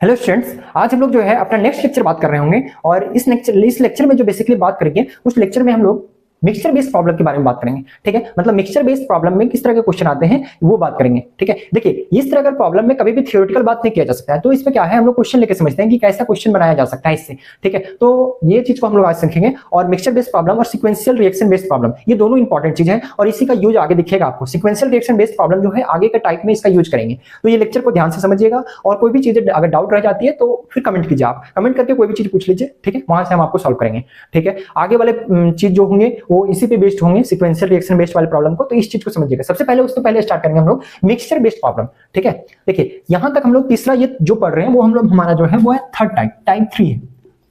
Hello students, आज हम लोग जो है अपना नेक्स्ट लेक्चर बात कर रहे होंगे और इस लेक्चर में जो बेसिकली बात करेंगे उस लेक्चर में हम लोग मिक्सचर बेस्ड प्रॉब्लम के बारे में बात करेंगे। ठीक है, मतलब मिक्सचर बेस्ड प्रॉब्लम में किस तरह के क्वेश्चन आते हैं वो बात करेंगे। ठीक है, देखिए इस तरह का प्रॉब्लम में कभी भी थियोरेटिकल बात नहीं किया जा सकता है, तो इसमें क्या है हम लोग क्वेश्चन लेके समझते हैं कि कैसा क्वेश्चन बनाया जा सकता है इससे। ठीक है, तो ये चीज को हम लोग आज सीखेंगे और मिक्सचर बेस्ड प्रॉब्लम और सीक्वेंशियल रिएक्शन बेस्ड प्रॉब्लम ये दोनों इंपॉर्टेंट चीज है और इसी का यूज आगे दिखेगा आपको। सीक्वेंशियल रिएक्शन बेस्ड प्रॉब्लम जो है आगे के टाइप में इसका यूज करेंगे, तो ये लेक्चर को ध्यान से समझिएगा और कोई भी चीज अगर डाउट रह जाती है तो फिर कमेंट कीजिए, आप कमेंट करके कोई भी चीज पूछ लीजिए। ठीक है, वहां से हम आपको सॉल्व करेंगे। ठीक है, आगे वाले चीज जो होंगे वो इसी पे बेस्ड होंगे, सीक्वेंशियल रिएक्शन बेस्ड वाले प्रॉब्लम को, तो इस चीज को समझिएगा। सबसे पहले उससे पहले स्टार्ट करेंगे हम लोग मिक्सचर बेस्ड प्रॉब्लम। ठीक है, देखिए यहां तक हम लोग तीसरा ये जो पढ़ रहे हैं वो हम लोग हमारा जो है वो है थर्ड टाइप, टाइप 3 है।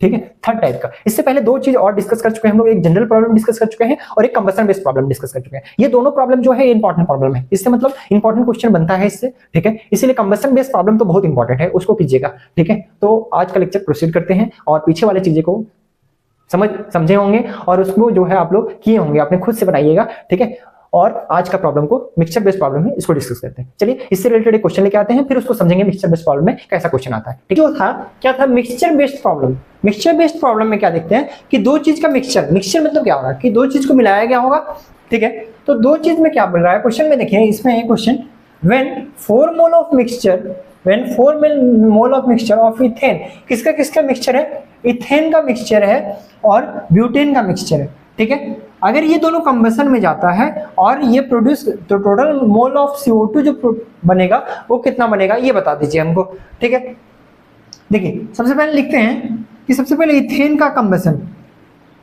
ठीक है, थर्ड टाइप का। इससे पहले दो चीज और डिस्कस कर चुके हैं हम लोग, एक जनरल प्रॉब्लम डिस्कस कर चुके हैं और एक कंबशन बेस्ड प्रॉब्लम डिस्कस कर चुके हैं। ये दोनों प्रॉब्लम जो है इंपॉर्टेंट प्रॉब्लम है, इससे मतलब इंपॉर्टेंट क्वेश्चन बनता है इससे। ठीक है, इसीलिए कंबशन बेस्ड प्रॉब्लम तो बहुत इंपॉर्टेंट है, उसको कीजिएगा। ठीक है, तो आज का लेक्चर प्रोसीड करते हैं और पीछे वाले चीजें को समझे होंगे और उसको जो है आप लोग किए होंगे, आपने खुद से बनाइएगा। ठीक है, और आज का प्रॉब्लम को मिक्सचर बेस्ड प्रॉब्लम है, इसको डिस्कस करते हैं। चलिए इससे रिलेटेड एक क्वेश्चन लेके आते हैं, फिर उसको समझेंगे मिक्सचर बेस्ड प्रॉब्लम में कैसा क्वेश्चन आता है। ठीक है, क्या था mixture based problem. Mixture based problem में क्या देखते हैं कि दो चीज का मिक्सचर, मिक्सचर मतलब क्या होगा कि दो चीज को मिलाया गया होगा। ठीक है, तो दो चीज में क्या बोल रहा है क्वेश्चन में, देखिए इसमें है question when 4 mole of mixture, when 4 mole of mixture of ethane, किसका किसका मिक्सचर है, इथेन का मिक्सचर है और ब्यूटेन का मिक्सचर है। ठीक है, अगर ये दोनों कंबशन में जाता है और ये प्रोड्यूस, तो टोटल मोल ऑफ CO2 जो बनेगा वो कितना बनेगा ये बता दीजिए हमको। ठीक है, देखिए सबसे पहले लिखते हैं कि सबसे पहले इथेन का कंबशन,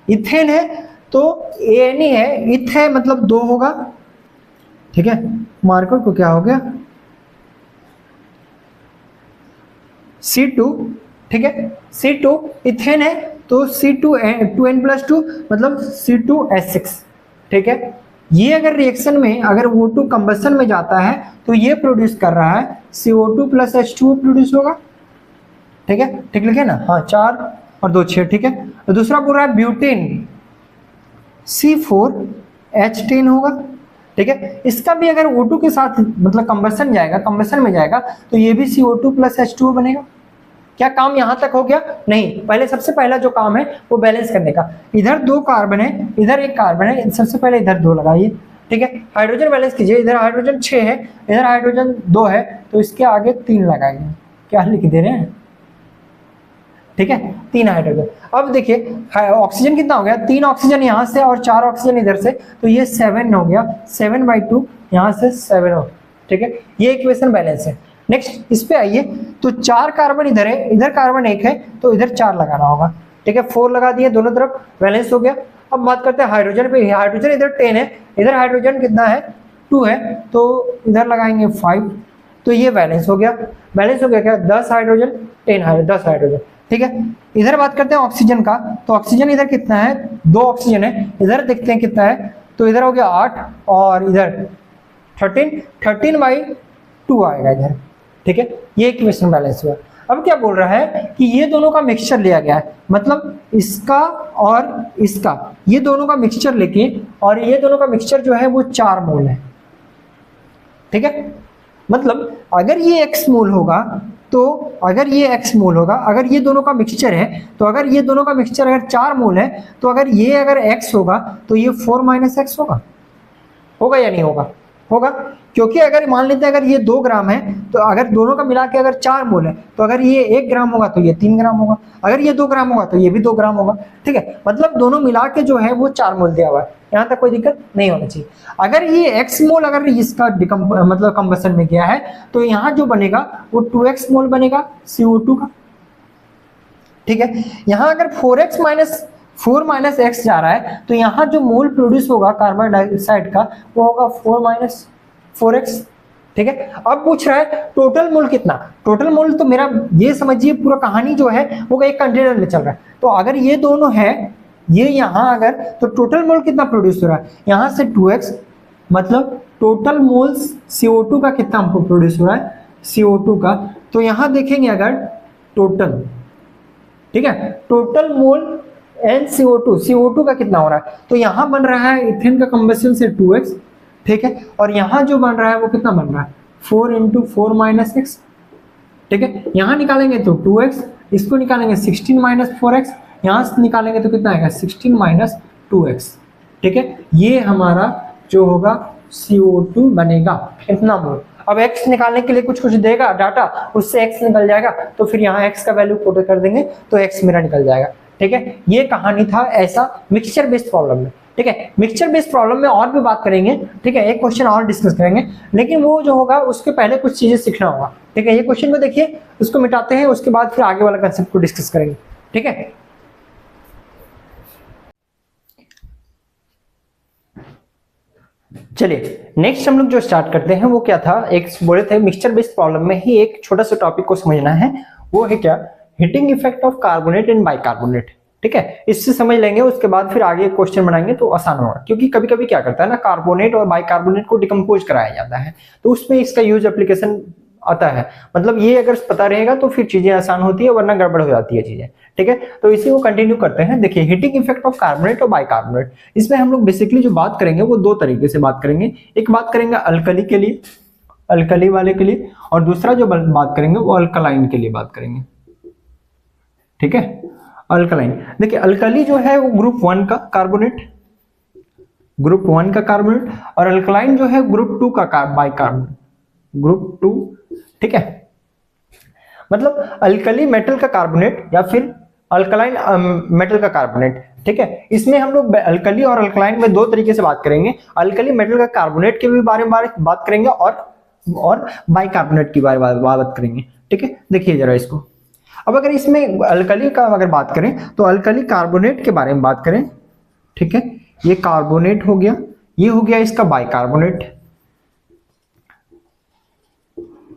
इथेन है तो एनी है, इथ है मतलब 2 होगा। ठीक है, मार्कर को क्या हो गया C2। ठीक है, C2 इथेन है तो C2N+2 मतलब C2H6। ठीक है, ये अगर रिएक्शन में अगर O2 कंबशन में जाता है तो ये प्रोड्यूस कर रहा है CO2 + H2O प्रोड्यूस होगा। ठीक है, ठीक लिखे ना, हाँ 4 और 2 6। ठीक है, तो दूसरा बोल रहा है ब्यूटेन C4H10 होगा। ठीक है, इसका भी अगर O2 के साथ मतलब कंबशन जाएगा, कंबशन में जाएगा तो ये भी CO2 + H2O बनेगा। क्या काम यहां तक हो गया? नहीं, पहले सबसे पहला जो काम है वो बैलेंस करने का। इधर 2 कार्बन है, इधर 1 कार्बन है, सबसे पहले इधर 2 लगाइए। ठीक है, हाइड्रोजन बैलेंस कीजिए, इधर हाइड्रोजन 6 है, इधर हाइड्रोजन 2 है, तो इसके आगे 3 लगाइए। क्या लिख दे रहे हैं? ठीक है, 3 हाइड्रोजन। अब देखिए ऑक्सीजन कितना हो गया, 3 ऑक्सीजन यहाँ से और 4 ऑक्सीजन इधर से, तो ये 7 हो गया, 7/2 यहाँ से 7 हो। ठीक है, ये इक्वेशन बैलेंस है। नेक्स्ट इस पे आइए, तो 4 कार्बन इधर है, इधर कार्बन 1 है, तो इधर 4 लगाना होगा। ठीक है, 4 लगा दिए, दोनों तरफ बैलेंस हो गया। अब बात करते हैं हाइड्रोजन पे, हाइड्रोजन इधर 10 है, इधर हाइड्रोजन कितना है 2 है, तो इधर लगाएंगे 5, तो ये बैलेंस हो गया। बैलेंस हो गया क्या, 10 हाइड्रोजन 10 हाइड्रोजन। ठीक है, इधर बात करते हैं ऑक्सीजन का, तो ऑक्सीजन इधर कितना है 2 ऑक्सीजन है, इधर देखते हैं कितना है, तो इधर हो गया 8 और इधर 13/2 आएगा इधर। ठीक है, ये इक्वेशन बैलेंस हुआ। अब क्या बोल रहा है कि ये दोनों का मिक्सचर लिया गया है, मतलब इसका और इसका, ये दोनों का मिक्सचर लेके, और ये दोनों का मिक्सचर जो है वो 4 मोल है। ठीक है, मतलब अगर ये X मोल होगा, तो अगर ये X मोल होगा, अगर ये दोनों का मिक्सचर है, तो अगर ये दोनों का मिक्सचर अगर 4 मोल है, तो अगर ये अगर X होगा तो ये 4 - X होगा या नहीं होगा? होगा, क्योंकि अगर मान लेते हैं अगर ये 2 ग्राम है, तो अगर दोनों का मिला के अगर 4 मोल है, तो अगर ये 1 ग्राम होगा तो ये 3 ग्राम होगा, अगर ये 2 ग्राम होगा तो ये भी 2 ग्राम होगा। ठीक है, मतलब दोनों मिला के जो है वो 4 मोल दिया हुआ है, यहाँ तक कोई दिक्कत नहीं होना चाहिए। अगर ये X मोल अगर इसका मतलब कंबशन में गया है, तो यहाँ जो बनेगा वो 2X मोल बनेगा CO2 का। ठीक है, यहाँ अगर 4 - X जा रहा है, तो यहाँ जो मोल प्रोड्यूस होगा कार्बन डाइऑक्साइड का वो होगा 4 - 4X। ठीक है, अब पूछ रहा है टोटल मोल कितना। टोटल मोल तो मेरा ये समझिए पूरा कहानी जो है वो एक कंटेनर में चल रहा है, तो अगर ये दोनों है, ये यहाँ अगर, तो टोटल मोल कितना प्रोड्यूस हो रहा है, यहाँ से 2X, मतलब टोटल मोल्स CO2 का कितना हमको प्रोड्यूस हो रहा है CO2 का, तो यहाँ देखेंगे अगर टोटल, ठीक है, टोटल मोल NCO2 का कितना हो रहा है, तो यहाँ बन रहा है इथेन का कंबशन से 2X। ठीक है, और यहाँ जो बन रहा है वो कितना बन रहा है 4 × 4 - X। ठीक है। यहाँ निकालेंगे तो 2x, इसको निकालेंगे 16 माइनस 4x, यहाँ से निकालेंगे तो कितना आएगा 16 माइनस 2x, ठीक है। ये हमारा जो होगा CO2 बनेगा इतना मोल। अब x निकालने के लिए कुछ कुछ देगा डाटा, उससे x निकल जाएगा, तो फिर यहाँ x का वैल्यू पुट कर देंगे तो x मेरा निकल जाएगा, ठीक है। ये कहानी था ऐसा मिक्सचर बेस्ड प्रॉब्लम में, ठीक है। मिक्सचर बेस्ड प्रॉब्लम में और भी बात करेंगे, ठीक है, एक क्वेश्चन और डिस्कस करेंगे, लेकिन वो जो होगा उसके पहले कुछ चीजें सीखना होगा, ठीक है। ये क्वेश्चन को देखिए, उसको मिटाते हैं, उसके बाद फिर आगे वाला कंसेप्ट को डिस्कस करेंगे, ठीक है। चलिए नेक्स्ट हम लोग जो स्टार्ट करते हैं वो क्या था, एक बोले थे मिक्सचर बेस्ड प्रॉब्लम में ही एक छोटा सा टॉपिक को समझना है, वो है क्या, heating effect of carbonate and bicarbonate, ठीक है। इससे समझ लेंगे, उसके बाद फिर आगे क्वेश्चन बनाएंगे तो आसान होगा, क्योंकि कभी कभी क्या करता है ना, कार्बोनेट और बाइकार्बोनेट को डिकम्पोज कराया जाता है, तो उसमें इसका यूज एप्लीकेशन आता है। मतलब ये अगर पता रहेगा तो फिर चीजें आसान होती है, वरना गड़बड़ हो जाती है चीजें, ठीक है। तो इसी को कंटिन्यू करते हैं। देखिए हीटिंग इफेक्ट ऑफ कार्बोनेट और बाइकार्बोनेट, इसमें हम लोग बेसिकली जो बात करेंगे वो दो तरीके से बात करेंगे। एक बात करेंगे अल्कली के लिए, अल्कली वाले के लिए, और दूसरा जो बात करेंगे वो अल्कलाइन के लिए बात करेंगे, ठीक है। अल्कलाइन, देखिए अल्कली जो है वो ग्रुप 1 का कार्बोनेट, ग्रुप 1 का कार्बोनेट, और अल्कलाइन जो है ग्रुप 2 का बाइकार्बोनेट, ग्रुप 2, ठीक है। मतलब अल्कली मेटल का कार्बोनेट या फिर अल्कलाइन मेटल का कार्बोनेट, ठीक है। इसमें हम लोग अल्कली और अल्कलाइन में दो तरीके से बात करेंगे। अल्कली मेटल का कार्बोनेट के भी बारे में बात करेंगे और बाइकार्बोनेट के बारे में बात करेंगे, ठीक है। देखिए जरा इसको, अब अगर इसमें अल्कली का अगर बात करें तो अल्कली कार्बोनेट के बारे में बात करें, ठीक है। ये कार्बोनेट हो गया, ये हो गया इसका बाइकार्बोनेट,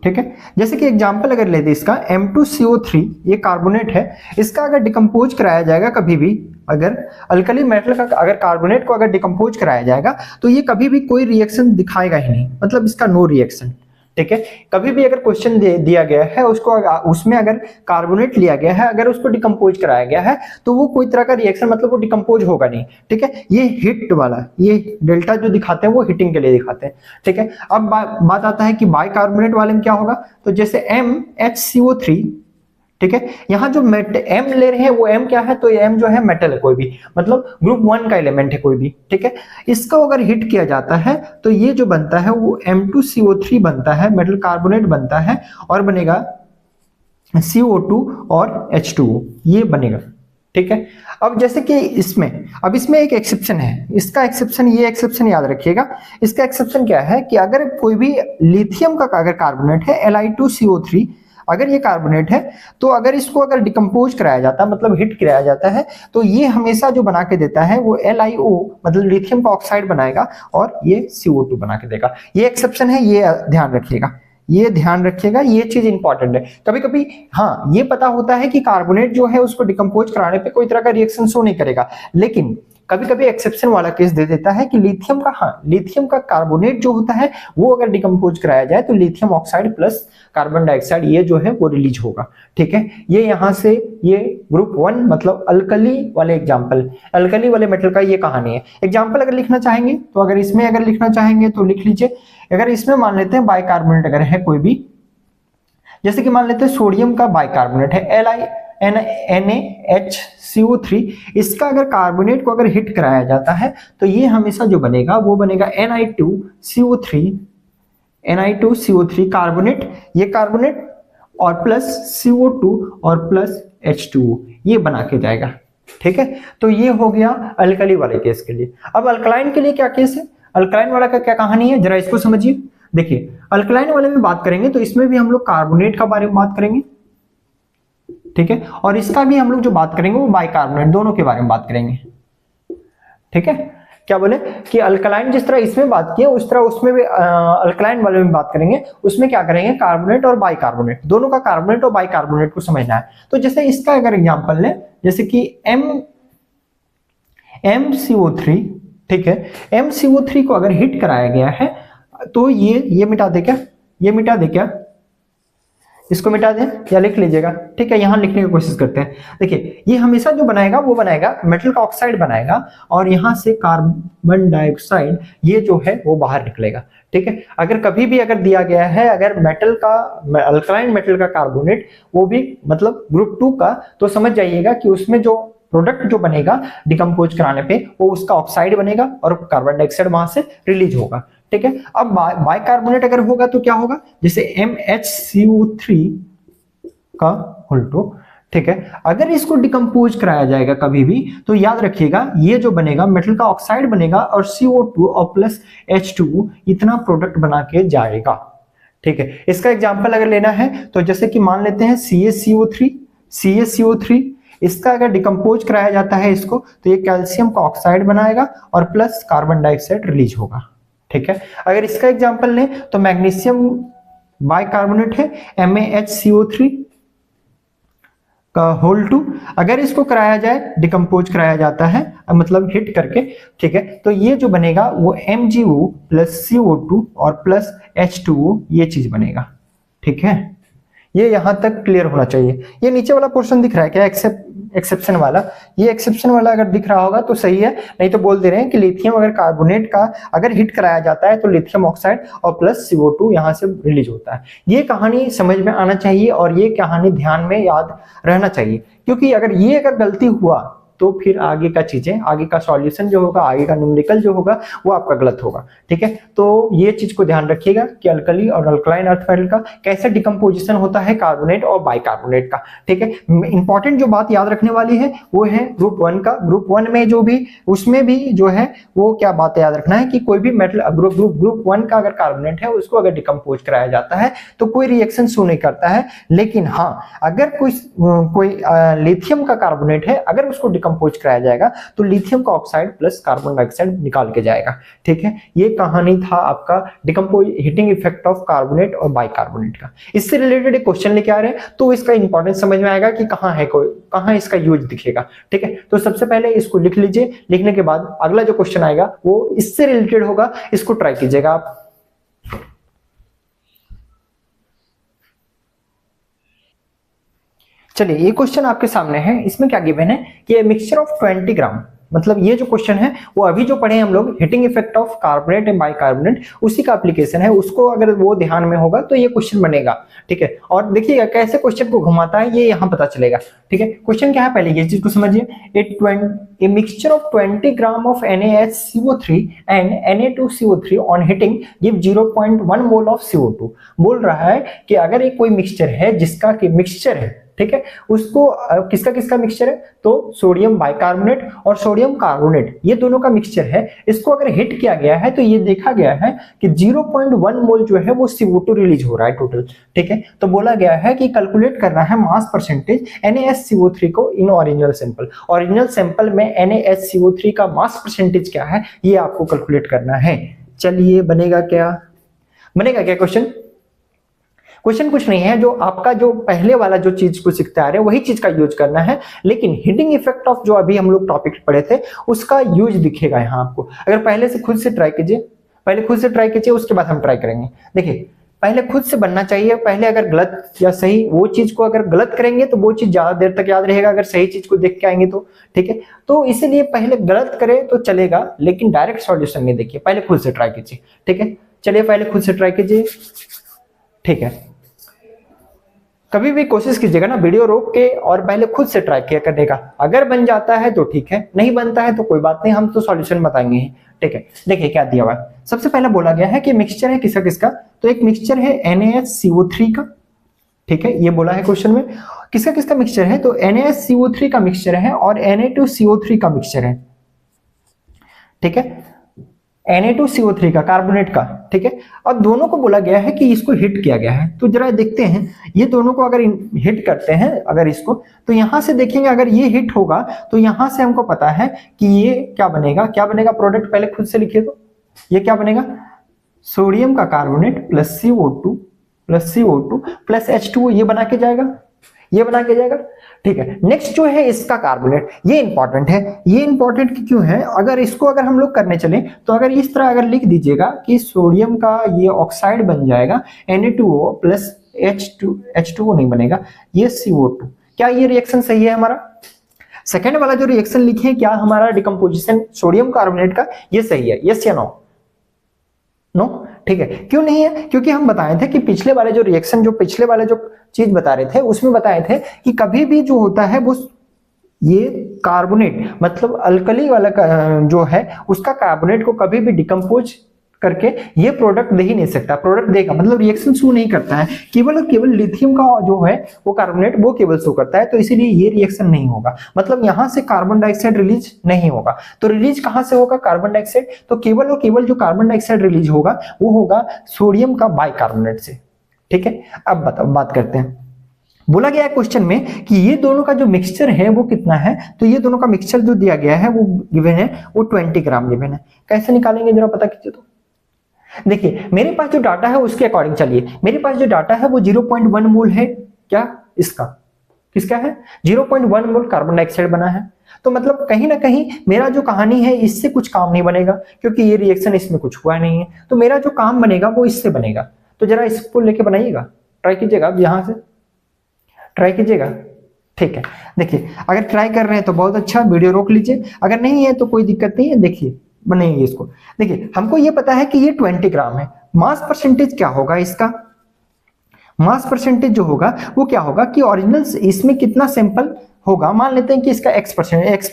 ठीक है। जैसे कि एग्जांपल अगर लेते इसका M2CO3, ये कार्बोनेट है, इसका अगर डिकम्पोज कराया जाएगा कभी भी, अगर अल्कली मेटल का अगर कार्बोनेट को अगर डिकम्पोज कराया जाएगा तो ये कभी भी कोई रिएक्शन दिखाएगा ही नहीं, मतलब इसका नो रिएक्शन, ठीक है। कभी भी अगर क्वेश्चन दिया गया है उसको, उसमें अगर कार्बोनेट लिया गया है, अगर उसको डिकम्पोज कराया गया है तो वो कोई तरह का रिएक्शन, मतलब वो डिकम्पोज होगा नहीं, ठीक है। ये हिट वाला, ये डेल्टा जो दिखाते हैं वो हिटिंग के लिए दिखाते हैं, ठीक है। अब बात आता है कि बाइकार्बोनेट वाले में क्या होगा, तो जैसे MHCO3, ठीक है। यहाँ जो M ले रहे हैं वो M क्या है, तो ये M जो है मेटल है कोई भी, मतलब ग्रुप 1 का एलिमेंट है कोई भी, ठीक है। इसको अगर हिट किया जाता है तो ये जो बनता है वो M2CO3 बनता है, मेटल कार्बोनेट बनता है, और बनेगा CO2 और H2O, ये बनेगा, ठीक है। अब जैसे कि इसमें एक एक्सेप्शन है, इसका एक्सेप्शन, ये एक्सेप्शन याद रखिएगा। इसका एक्सेप्शन क्या है कि अगर कोई भी लिथियम का अगर कार्बोनेट है Li2CO3, अगर ये कार्बोनेट है, तो अगर इसको अगर डिकम्पोज कराया जाता है, मतलब हिट कराया जाता है, तो ये हमेशा जो बना के देता है वो LiO, मतलब लिथियम का ऑक्साइड बनाएगा, और ये CO2 बना के देगा। ये एक्सेप्शन है, ये ध्यान रखिएगा, ये ध्यान रखिएगा, ये चीज इंपॉर्टेंट है। कभी कभी हाँ ये पता होता है कि कार्बोनेट जो है उसको डिकम्पोज कराने पे कोई तरह का रिएक्शन शो नहीं करेगा, लेकिन कभी कभी एक्सेप्शन वाला केस दे देता है कि लिथियम का कार्बोनेट जो होता है वो अगर डिकम्पोज कराया जाए तो lithium oxide plus carbon dioxide ये जो है वो रिलीज होगा, ठीक है। ये यहाँ से ये ग्रुप 1 मतलब अल्कली वाले एग्जाम्पल, अल्कली वाले मेटल का ये कहानी है। एग्जाम्पल अगर लिखना चाहेंगे तो अगर इसमें अगर लिखना चाहेंगे तो लिख लीजिए। अगर इसमें मान लेते हैं बाइकार्बोनेट अगर है कोई भी, जैसे कि मान लेते हैं सोडियम का बाइकार्बोनेट है NaHCO3, इसका अगर कार्बोनेट को अगर हिट कराया जाता है तो ये हमेशा जो बनेगा वो बनेगा Na2CO3 कार्बोनेट, ये कार्बोनेट और प्लस CO2 और प्लस H2O, ये बना के जाएगा, ठीक है। तो ये हो गया अल्कली वाले केस के लिए। अब अल्कलाइन के लिए क्या केस है, अल्कलाइन वाला का क्या कहानी है, जरा इसको समझिए। देखिए अल्कलाइन वाले में बात करेंगे तो इसमें भी हम लोग कार्बोनेट का बारे में बात करेंगे, ठीक है, और इसका भी हम लोग जो बात करेंगे वो बाइकार्बोनेट, दोनों के बारे में बात करेंगे, ठीक है। क्या बोले कि अल्कलाइन जिस तरह इसमें बात की है उस तरह उसमें भी अल्कलाइन वाले में बात करेंगे, उसमें क्या करेंगे, कार्बोनेट और बाइकार्बोनेट, दोनों का कार्बोनेट और बाइकार्बोनेट को समझना है। तो जैसे इसका अगर एग्जांपल लें, जैसे कि MCO3, ठीक है, MCO3 को अगर हिट कराया गया है तो ये मिटा दे क्या, ये मिटा दे क्या, इसको मिटा दें या लिख लीजिएगा, ठीक है। यहाँ लिखने की कोशिश करते हैं। देखिए ये हमेशा जो बनाएगा वो बनाएगा मेटल का ऑक्साइड बनाएगा और यहाँ से कार्बन डाइऑक्साइड ये जो है वो बाहर निकलेगा, ठीक है। अगर कभी भी अगर दिया गया है अगर मेटल का अल्कलाइन मेटल का कार्बोनेट वो भी मतलब ग्रुप 2 का, तो समझ जाइएगा कि उसमें जो प्रोडक्ट जो बनेगा डिकम्पोज कराने पे वो उसका ऑक्साइड बनेगा और कार्बन डाइऑक्साइड वहां से रिलीज होगा, ठीक है। अब बाइकार्बोनेट अगर होगा तो क्या होगा, जैसे MHCO3 का होल 2, ठीक है। अगर इसको डिकम्पोज कराया जाएगा कभी भी तो याद रखिएगा ये जो बनेगा मेटल का ऑक्साइड बनेगा और CO2 और प्लस H2 इतना प्रोडक्ट बना के जाएगा, ठीक है। इसका एग्जांपल अगर लेना है तो जैसे कि मान लेते हैं CaCO3 इसका अगर डिकम्पोज कराया जाता है इसको तो ये कैल्शियम का ऑक्साइड बनाएगा और प्लस कार्बन डाइऑक्साइड रिलीज होगा, ठीक है। अगर इसका एग्जांपल लें तो मैग्नीशियम बाइकार्बोनेट है MaHCO3 का होल 2, अगर इसको कराया जाए डिकम्पोज कराया जाता है मतलब हिट करके, ठीक है, तो ये जो बनेगा वो MgO प्लस CO2 और प्लस H2O ये चीज बनेगा, ठीक है। ये यहां तक क्लियर होना चाहिए। ये नीचे वाला पोर्शन दिख रहा है क्या, एक्सेप्शन वाला, ये एक्सेप्शन वाला अगर दिख रहा होगा तो सही है, नहीं तो बोल दे रहे हैं कि लिथियम अगर कार्बोनेट का अगर हिट कराया जाता है तो लिथियम ऑक्साइड और प्लस CO2 यहां से रिलीज होता है। ये कहानी समझ में आना चाहिए और ये कहानी ध्यान में याद रहना चाहिए, क्योंकि अगर ये अगर गलती हुआ तो फिर आगे का चीजें, आगे का सॉल्यूशन जो होगा, आगे का न्यूमेरिकल जो होगा वो आपका गलत होगा, ठीक है। तो ये चीज को ध्यान रखिएगा कि अल्कली और अल्कलाइन अर्थ मेटल का कैसे डिकम्पोजिशन होता है कार्बोनेट और बाइकार्बोनेट का, ठीक है। इंपॉर्टेंट जो बात याद रखने वाली है वो है ग्रुप 1 का। ग्रुप 1 में जो भी उसमें भी जो है वो क्या बात याद रखना है कि कोई भी मेटल ग्रुप 1 का अगर कार्बोनेट है उसको अगर डिकम्पोज कराया जाता है तो कोई रिएक्शन शो नहीं करता है, लेकिन हाँ अगर कोई लिथियम का कार्बोनेट है अगर उसको कंपोज कराया जाएगा तो लिथियम का ऑक्साइड प्लस कार्बन डाइऑक्साइड निकाल के जाएगा, ठीक है। ये कहानी था आपका decompose heating effect of carbonate और बाइकार्बोनेट का। इससे रिलेटेड एक क्वेश्चन लेके आ रहे हैं तो इसका इंपॉर्टेंस समझ में आएगा कि कहां इसका यूज दिखेगा, ठीक है। तो सबसे पहले इसको लिख लीजिए, लिखने के बाद अगला जो क्वेश्चन आएगा वो इससे रिलेटेड होगा, इसको ट्राई कीजिएगा आप। चलिए ये क्वेश्चन आपके सामने है, इसमें क्या गिवन है कि मिक्सचर ऑफ 20 ग्राम, मतलब ये जो क्वेश्चन है वो अभी जो पढ़े हम लोग heating effect of carbonate and bicarbonate उसी का एप्लीकेशन है, उसको अगर वो ध्यान में होगा तो ये क्वेश्चन बनेगा, ठीक है। और देखिएगा कैसे क्वेश्चन को घुमाता है ये यहाँ पता चलेगा, ठीक है। क्वेश्चन क्या है पहले ये चीज को समझिए। A mixture of 20 gram of NaHCO3 and Na2CO3 on heating give 0.1 mole of CO2। बोल रहा है कि अगर एक कोई मिक्सचर है जिसका कि मिक्सचर है, ठीक है, उसको किसका मिक्सचर है तो सोडियम बाइकार्बोनेट और सोडियम कार्बोनेट ये दोनों का मिक्सचर है, इसको अगर हिट किया गया है तो ये देखा गया है कि 0.1 मोल जो है वो CO2 रिलीज हो रहा है टोटल, ठीक है। तो बोला गया है कि कैलकुलेट करना है मास परसेंटेज NaHCO3 को इन ओरिजिनल सैंपल में NaHCO3 का मास परसेंटेज क्या है ये आपको कैलकुलेट करना है। चलिए बनेगा क्या क्वेश्चन कुछ नहीं है, जो आपका जो पहले वाला जो चीज को सीखते आ रहे हैं वही चीज का यूज करना है, लेकिन हीटिंग इफेक्ट ऑफ जो अभी हम लोग टॉपिक पढ़े थे उसका यूज दिखेगा यहाँ आपको। अगर पहले से खुद से ट्राई कीजिए, उसके बाद हम ट्राई करेंगे। देखिए पहले खुद से बनना चाहिए, पहले अगर गलत या सही वो चीज को अगर गलत करेंगे तो वो चीज ज्यादा देर तक याद रहेगा, अगर सही चीज को देख के आएंगे तो, ठीक है। तो इसीलिए पहले गलत करें तो चलेगा लेकिन डायरेक्ट सॉल्यूशन नहीं देखिए, पहले खुद से ट्राई कीजिए, ठीक है। चलिए पहले खुद से ट्राई कीजिए, ठीक है। कभी भी कोशिश कीजिएगा ना वीडियो रोक के और पहले खुद से ट्राई किया करने का, अगर बन जाता है तो ठीक है, नहीं बनता है तो कोई बात नहीं, हम तो सॉल्यूशन बताएंगे ही, ठीक है। देखिए क्या दिया हुआ है, सबसे पहले बोला गया है कि मिक्सचर है किसका, तो एक मिक्सचर है NaHCO3 का, ठीक है, ये बोला है क्वेश्चन में। किसका मिक्सचर है तो NaHCO3 का मिक्सचर है और Na2CO3 का मिक्सचर है, ठीक है, Na2CO3 का कार्बोनेट का, ठीक है। अब दोनों को बोला गया है कि इसको हिट किया गया है, तो जरा देखते हैं ये दोनों को अगर हिट करते हैं अगर इसको, तो यहां से देखेंगे अगर ये हिट होगा तो यहां से हमको पता है कि ये क्या बनेगा प्रोडक्ट, पहले खुद से लिखिए तो ये क्या बनेगा, सोडियम का carbonate plus CO2 plus H2O ये बना के जाएगा, ठीक है। नेक्स्ट जो है इसका कार्बोनेट, ये इंपॉर्टेंट क्यों है, अगर इसको अगर हम लोग करने चले तो अगर इस तरह अगर लिख दीजिएगा कि सोडियम का ये ऑक्साइड बन जाएगा Na2O प्लस H2O नहीं बनेगा, ये CO2। क्या ये रिएक्शन सही है हमारा? सेकेंड वाला जो रिएक्शन लिखे हैं, क्या हमारा डिकम्पोजिशन सोडियम कार्बोनेट का ये सही है? यस या नो? नो, ठीक है। क्यों नहीं है? क्योंकि हम बताए थे कि पिछले वाले जो रिएक्शन, जो पिछले वाले जो चीज बता रहे थे उसमें बताए थे कि कभी भी जो होता है वो ये कार्बोनेट मतलब अल्कली वाला जो है उसका कार्बोनेट को कभी भी डिकम्पोज करके ये प्रोडक्ट दे ही नहीं सकता। प्रोडक्ट देगा मतलब रिएक्शन शो नहीं करता है, केवल और केवल लिथियम का जो है वो कार्बोनेट वो केवल शो करता है, तो इसीलिए ये रिएक्शन नहीं होगा। मतलब यहां से कार्बन डाइऑक्साइड रिलीज नहीं होगा। तो रिलीज कहां से होगा कार्बन डाइऑक्साइड? तो केवल और केवल जो कार्बन डाइऑक्साइड रिलीज होगा वो होगा सोडियम का बाइकार्बोनेट से। ठीक है, अब बताओ, बात करते हैं। बोला गया है क्वेश्चन में कि ये दोनों का जो मिक्सचर है वो कितना है, तो ये दोनों का मिक्सचर जो दिया गया है वो गिवन है, वो 20 ग्राम गिवन है। कैसे निकालेंगे जरा पता कीजिए। तो देखिए मेरे पास जो डाटा है उसके अकॉर्डिंग चलिए, मेरे पास जो डाटा है वो 0.1 मोल है। क्या इसका? किसका है? 0.1 मोल कार्बन डाइऑक्साइड बना है। तो मतलब कहीं ना कहीं मेरा जो कहानी है इससे कुछ काम नहीं बनेगा, क्योंकि ये रिएक्शन इसमें कुछ हुआ नहीं है। तो मेरा जो काम बनेगा वो इससे बनेगा। तो जरा इसको लेके बनाइएगा, ट्राई कीजिएगा। अब यहां से ट्राई कीजिएगा, ठीक है। देखिए अगर ट्राई कर रहे हैं तो बहुत अच्छा, वीडियो रोक लीजिए। अगर नहीं है तो कोई दिक्कत नहीं है, देखिए बनाइए इसको। देखिए हमको ये पता है कि ये 20 ग्राम है। मास परसेंटेज क्या होगा इसका? मास परसेंटेज जो होगा वो क्या होगा कि ओरिजिनल इसमें कितना सैंपल होगा, मान लेते हैं कि इसका x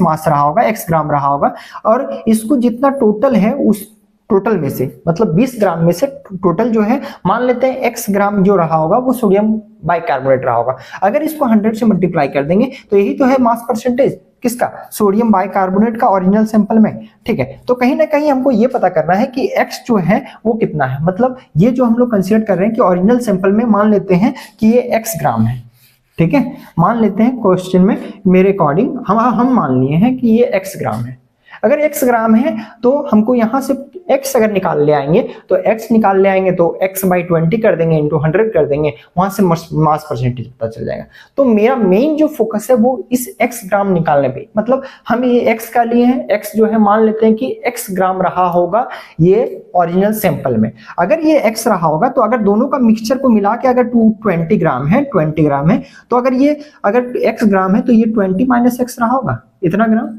मास रहा होगा, x ग्राम रहा होगा, और इसको जितना टोटल है उस टोटल में से मतलब 20 ग्राम में से टोटल जो है मान लेते हैं x ग्राम जो रहा होगा वो सोडियम बाइकार्बोनेट रहा होगा। अगर इसको 100 से मल्टीप्लाई कर देंगे तो यही तो है मास परसेंटेज किसका? सोडियम बाइकार्बोनेट का ओरिजिनल सैंपल में। ठीक है, तो कहीं ना कहीं हमको ये पता करना है कि x जो है वो कितना है। मतलब ये जो हम लोग कंसीडर कर रहे हैं कि ओरिजिनल सैंपल में मान लेते हैं कि ये x ग्राम है। ठीक है, मान लेते हैं क्वेश्चन में मेरे अकॉर्डिंग हम मान लिए हैं कि ये x ग्राम है। अगर x ग्राम है तो हमको यहां से x अगर निकाल ले आएंगे तो x निकाल ले आएंगे तो x/20 कर देंगे, इंटू 100 कर देंगे, वहां से मास परसेंटेज पता चल जाएगा। तो मेरा मेन जो फोकस है वो इस x ग्राम निकालने पे, मतलब हम ये x का लिए हैं, x जो है मान लेते हैं कि x ग्राम रहा होगा ये ओरिजिनल सैंपल में। अगर ये x रहा होगा तो अगर दोनों का मिक्सचर को मिला के अगर 20 ग्राम है, 20 ग्राम है, तो अगर x ग्राम है तो ये 20 - x रहा होगा, इतना ग्राम।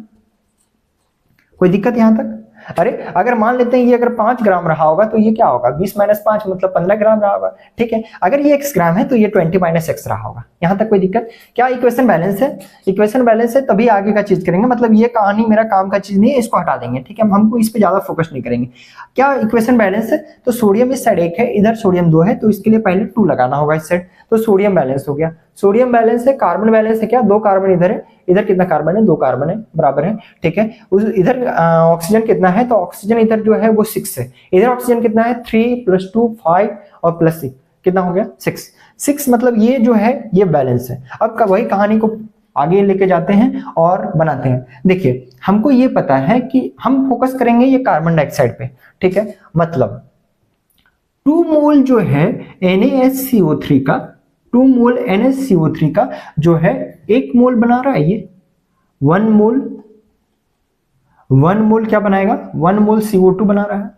कोई दिक्कत यहां तक? अरे अगर मान लेते हैं ये अगर 5 ग्राम रहा होगा तो ये क्या होगा? 20 - 5 मतलब 15 ग्राम रहा होगा। ठीक है, अगर ये x ग्राम है तो ये 20 - x रहा होगा। यहां तक कोई दिक्कत? क्या इक्वेशन बैलेंस है? इक्वेशन बैलेंस है तभी आगे का चीज करेंगे। मतलब ये कहानी मेरा काम का चीज नहीं है, इसको हटा देंगे। ठीक है, हमको इस पे ज्यादा फोकस नहीं करेंगे। क्या इक्वेशन बैलेंस है? तो सोडियम इस साइड 1 है, इधर सोडियम 2 है, तो इसके लिए पहले 2 लगाना होगा इस साइड। तो सोडियम बैलेंस हो गया। सोडियम बैलेंस है, कार्बन बैलेंस है। क्या? 2 कार्बन इधर है, इधर कितना कार्बन है? 2 कार्बन है, बराबर है। ठीक है, इधर ऑक्सीजन कितना है? तो ऑक्सीजन इधर जो है वो 6 है। इधर ऑक्सीजन कितना है? 3 + 2 5 और +6 कितना हो गया? 6 मतलब ये जो है ये बैलेंस है। अब वही कहानी को आगे लेके जाते हैं और बनाते हैं। देखिए हमको ये पता है कि हम फोकस करेंगे ये कार्बन डाइऑक्साइड पे। ठीक है, मतलब 2 मोल जो है NaSCO3 का, 2 मोल NaCO3 का जो है 1 मोल बना रहा है ये 1 मोल क्या बनाएगा? 1 मोल CO2 बना रहा है।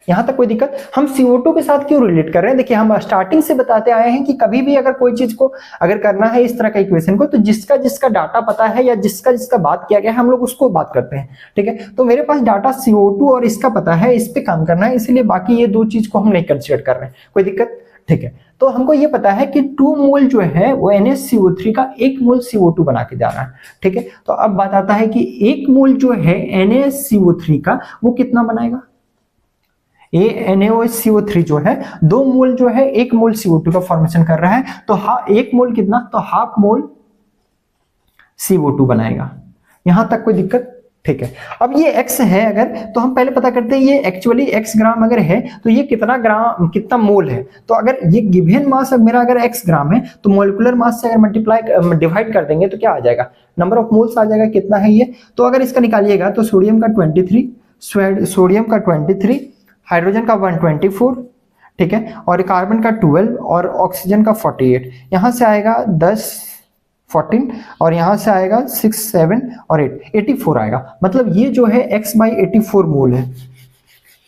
यहां तक कोई दिक्कत? हम CO2 के साथ क्यों रिलेट कर रहे हैं? देखिए हम स्टार्टिंग से बताते आए हैं कि कभी भी अगर कोई चीज को अगर करना है इस तरह का इक्वेशन को, तो जिसका जिसका डाटा पता है या जिसका जिसका बात किया गया है हम लोग उसको बात करते हैं। ठीक है, तो मेरे पास डाटा CO2 और इसका पता है, इस पे काम करना है, इसलिए बाकी ये 2 चीज को हम नहीं कंसिडर कर रहे हैं। कोई दिक्कत? ठीक है, तो हमको ये पता है कि 2 मोल जो है वो NaCO3 का 1 मोल CO2 बना के जा रहा है। ठीक है, तो अब बात आता है कि 1 मोल जो है NaCO3 का वो कितना बनाएगा? NaOH CO3 जो है 2 मोल जो है 1 मोल CO2 का फॉर्मेशन कर रहा है, तो 1 मोल कितना? तो हाफ मोल CO2 बनाएगा। यहां तक कोई दिक्कत? ठीक है, अब ये x है अगर, तो हम पहले पता करते हैं ये एक्चुअली x ग्राम अगर है तो ये कितना ग्राम, कितना मोल है। तो अगर ये गिवन मास मेरा अगर x ग्राम है तो मोलिकुलर मास से अगर डिवाइड कर देंगे तो क्या आ जाएगा? नंबर ऑफ मोल्स आ जाएगा। कितना है ये? तो अगर इसका निकालिएगा तो सोडियम का 23, हाइड्रोजन का 124, ठीक है, और कार्बन का 12 और ऑक्सीजन का 48। यहां से आएगा 10 14 और यहां से आएगा 6 7 और 8 84 आएगा। मतलब ये जो है x/84 मोल है,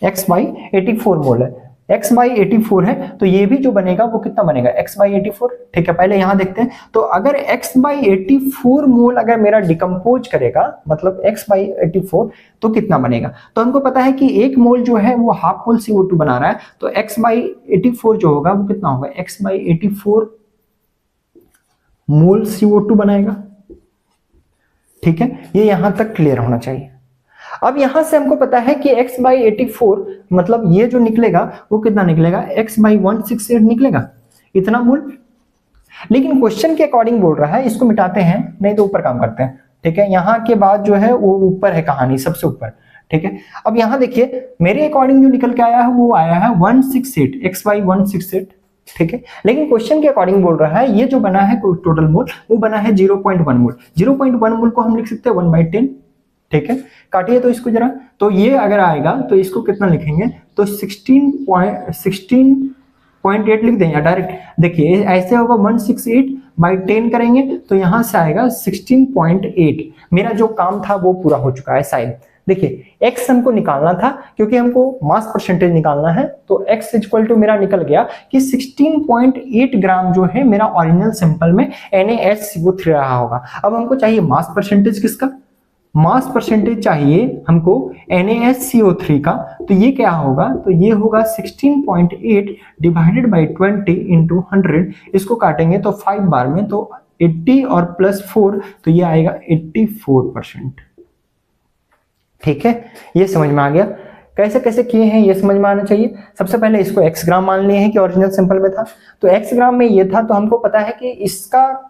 x/84 मोल है। x बाई 84 है तो ये भी जो बनेगा वो कितना बनेगा x बाई 84। ठीक है, पहले यहां देखते हैं। तो अगर x बाई 84 मोल अगर मेरा डिकम्पोज करेगा, मतलब x बाई 84, तो कितना बनेगा? तो हमको पता है कि एक मोल जो है वो हाफ मोल CO2 बना रहा है, तो x बाई 84 जो होगा वो कितना होगा? x बाई 84 मोल CO2 बनाएगा। ठीक है, ये यहां तक क्लियर होना चाहिए। अब यहां से हमको पता है कि x बाई 84 मतलब ये जो निकलेगा वो कितना निकलेगा? x बाई 168 निकलेगा, इतना मोल। लेकिन क्वेश्चन के अकॉर्डिंग बोल रहा है, इसको मिटाते हैं, नहीं तो ऊपर काम करते हैं। ठीक है, यहाँ के बाद जो है वो ऊपर है कहानी, सबसे ऊपर। ठीक है, अब यहाँ देखिए मेरे अकॉर्डिंग जो निकल के आया है वो आया है 168, x बाई 168। ठीक है, लेकिन क्वेश्चन के अकॉर्डिंग बोल रहा है ये जो बना है टोटल मोल वो बना है 0.1 मोल। 0.1 मोल को हम लिख सकते हैं 1/10। ठीक है, काटिए तो इसको जरा, तो ये अगर आएगा तो इसको कितना लिखेंगे? तो 16.8 लिख दें या डायरेक्ट? देखिए ऐसे होगा 168/10 करेंगे तो यहां से आएगा 16.8। मेरा जो काम था वो पूरा हो चुका है शायद। देखिए x हमको निकालना था क्योंकि हमको मास परसेंटेज निकालना है, तो x इक्वल टू मेरा निकल गया कि 16.8 ग्राम जो है मेरा ओरिजिनल सैंपल में NaSCO3 रहा होगा। अब हमको चाहिए मास परसेंटेज किसका? मास परसेंटेज चाहिए हमको NaSCO3 का। तो ये क्या होगा? तो ये होगा 16.8 डिवाइडेड बाई 20 इंटू 100। इसको काटेंगे तो 5 बार में, तो 80 और प्लस 4 तो ये आएगा 84%। ठीक है, ये समझ में आ गया। कैसे कैसे किए हैं ये समझ में आना चाहिए। सबसे पहले इसको x ग्राम मान लिए हैं कि ओरिजिनल सैंपल में था, तो x ग्राम में ये था, तो हमको पता है कि इसका